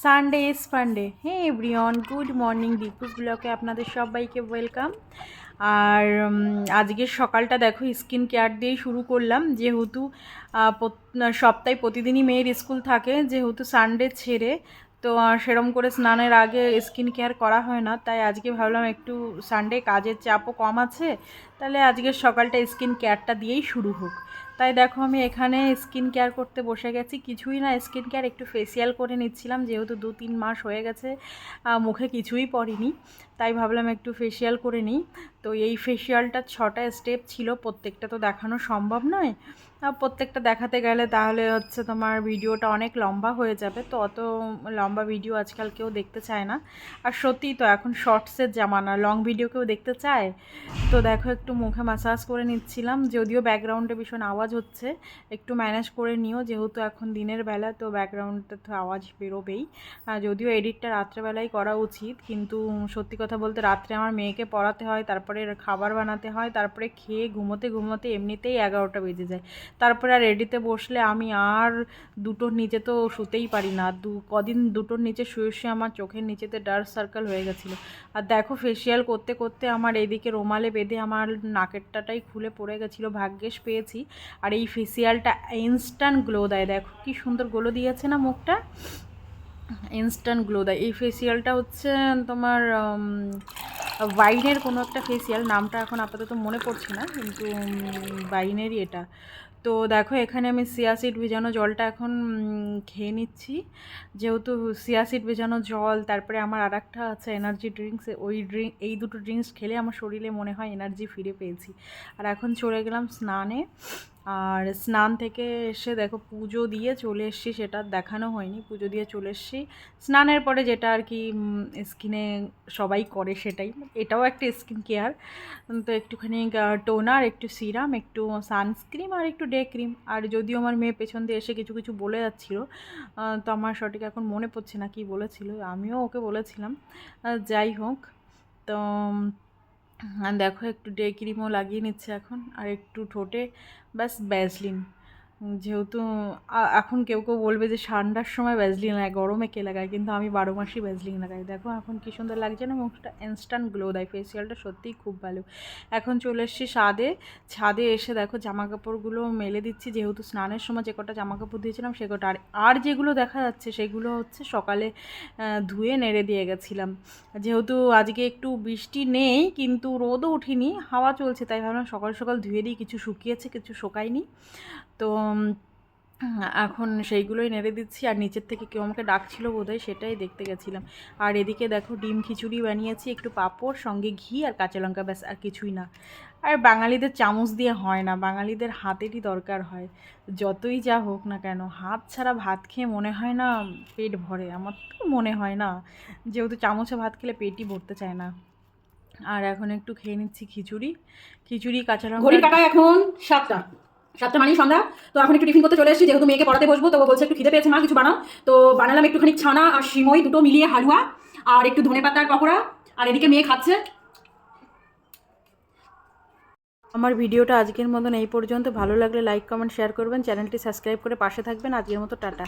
Sunday is ফান্ডে। হ্যাঁ everyone, good morning. Deepu's ব্লগে আপনাদের সবাইকে ওয়েলকাম। আর আজকের সকালটা দেখো স্কিন কেয়ার দিয়েই শুরু করলাম, যেহেতু সপ্তাহে প্রতিদিনই মেয়ের স্কুল থাকে, যেহেতু সানডে ছেড়ে তো সেরম করে স্নানের আগে স্কিন কেয়ার করা হয় না, তাই আজকে ভাবলাম একটু সানডে কাজের চাপও কম আছে, তাহলে আজকের সকালটা স্কিন কেয়ারটা দিয়েই শুরু হোক। তাই দেখো আমি এখানে স্কিন কেয়ার করতে বসে গেছি। কিছুই না, স্কিন কেয়ার একটু ফেসিয়াল করে নিচ্ছিলাম, যেহেতু 2-3 মাস হয়ে গেছে মুখে কিছুই পড়েনি, তাই ভাবলাম একটু ফেসিয়াল করে নিই। তো এই ফেসিয়ালটা 6টা স্টেপ ছিল, প্রত্যেকটা তো দেখানো সম্ভব নয়, প্রত্যেকটা দেখাতে গেলে তাহলে হচ্ছে তোমার ভিডিওটা অনেক লম্বা হয়ে যাবে, তো অত লম্বা ভিডিও আজকাল কেউ দেখতে চায় না। আর সত্যিই তো এখন শর্টসের জামানা, লং ভিডিও কেউ দেখতে চায়। তো দেখো একটু মুখে ম্যাসাজ করে নিচ্ছিলাম, যদিও ব্যাকগ্রাউন্ডে ভীষণ আওয়াজ হচ্ছে, একটু ম্যানেজ করে নিও, যেহেতু এখন দিনের বেলা তো ব্যাকগ্রাউন্ডে তো আওয়াজ বেরোবেই। যদিও এডিটটা রাত্রেবেলাই করা উচিত, কিন্তু সত্যি কথা বলতে রাত্রে আমার মেয়েকে পড়াতে হয়, তারপরে খাবার বানাতে হয়, তারপরে খেয়ে ঘুমোতে ঘুমোতে এমনিতেই 11টা বেজে যায়। তারপরে আর রেডিতে বসলে আমি আর 2টোর নিচে তো শুতেই পারি না। কদিন 2টোর নিচে শুয়ে শুয়ে আমার চোখের নিচেতে ডার্ক সার্কেল হয়ে গেছিলো। আর দেখো ফেসিয়াল করতে করতে আমার এইদিকে রুমালে বেঁধে আমার নাকেরটাটাই খুলে পড়ে গেছিলো, ভাগ্যিস পেয়েছি। আর এই ফেসিয়ালটা ইনস্ট্যান্ট গ্লো দেয়, দেখো কি সুন্দর গ্লো দিয়েছে না মুখটা, ইনস্ট্যান্ট গ্লো দেয়। এই ফেসিয়ালটা হচ্ছে তোমার বাইনের কোনো একটা ফেসিয়াল, নামটা এখন আপাতত মনে পড়ছে না, কিন্তু বাইনেরই এটা। তো দেখো এখানে আমি সিয়াসিড ভেজানো জলটা এখন খেয়ে নিচ্ছি, যেহেতু সিয়াসিড ভেজানো জল, তারপরে আমার আর একটা আছে এনার্জি ড্রিঙ্কস, এই দুটো ড্রিঙ্কস খেলে আমার শরীরে মনে হয় এনার্জি ফিরে পেয়েছি। আর এখন চলে গেলাম স্নানে। আর স্নান থেকে এসে দেখো পুজো দিয়ে চলে এসেছি, সেটা দেখানো হয়নি, পুজো দিয়ে চলে এসেছি। স্নানের পরে যেটা আর কি স্কিনে সবাই করে সেটাই, এটাও একটা স্কিন কেয়ার। তো একটুখানি টোনার, একটু সিরাম, একটু সানস্ক্রিম আর একটু ডে ক্রিম। আর যদিও আমার মেয়ে পেছন দিয়ে এসে কিছু কিছু বলে যাচ্ছিলো, তো আমার সঠিক এখন মনে পড়ছে না কি বলেছিল, আমিও ওকে বলেছিলাম। যাই হোক, তো দেখো একটু ডে ক্রিমও লাগিয়ে নিচ্ছে এখন, আর একটু ঠোঁটে ব্যাস ভ্যাসলিন। যেহেতু এখন কেউ কেউ বলবে যে ঠান্ডার সময় ভ্যাসলিন লাগায়, গরমে কে লাগায়, কিন্তু আমি 12 মাসই ভ্যাসলিন লাগাই। দেখো এখন কী সুন্দর লাগছে না, মুখটা ইনস্ট্যান্ট গ্লো দেয়, ফেসিয়ালটা সত্যিই খুব ভালো। এখন চলে এসেছি ছাদে এসে দেখো জামা কাপড়গুলো মেলে দিচ্ছি, যেহেতু স্নানের সময় যে কটা জামা কাপড় দিয়েছিলাম সে কটা, আর যেগুলো দেখা যাচ্ছে সেগুলো হচ্ছে সকালে ধুয়ে নেড়ে দিয়ে গেছিলাম। যেহেতু আজকে একটু বৃষ্টি নেই কিন্তু রোদও ওঠেনি, হাওয়া চলছে, তাই ভাবলাম সকাল সকাল ধুয়ে দিই, কিছু শুকিয়েছে কিছু শুকায়নি। তো এখন সেইগুলোই নেড়ে দিচ্ছি, আর নিচের থেকে কেউ আমাকে ডাকছিল বোধহয়, সেটাই দেখতে গেছিলাম। আর এদিকে দেখো ডিম খিচুড়ি বানিয়েছি, একটু পাঁপড়, সঙ্গে ঘি আর কাঁচা লঙ্কা, ব্যাস আর কিছুই না। আর বাঙালিদের চামচ দিয়ে হয় না, বাঙালিদের হাতেরই দরকার হয়, যতই যা হোক না কেন, হাত ছাড়া ভাত খেয়ে মনে হয় না পেট ভরে, আমার তো মনে হয় না, যেহেতু চামচে ভাত খেলে পেটই ভরতে চায় না। আর এখন একটু খেয়ে নিচ্ছি খিচুড়ি কাঁচা লঙ্কা। ঘড়ির কাঁটা এখন 7টা মানেই সন্ধ্যা। তো এখন একটু টিফিন করতে চলে এসেছি, যেহেতু মেয়েকে পড়াতে বসবো, তো ও বলছে একটু খিদে পেয়েছে মা কিছু বানাও। তো বানালাম একটুখানি ছানা আর সিমই দুটো মিলিয়ে হালুয়া, আর একটু ধনেপাতার পকোড়া। আর এদিকে মেয়ে খাচ্ছে। আমার ভিডিওটা আজকের মতন এই পর্যন্ত। ভালো লাগলে লাইক কমেন্ট শেয়ার করবেন, চ্যানেলটি সাবস্ক্রাইব করে পাশে থাকবেন। আজকের মতো টাটা।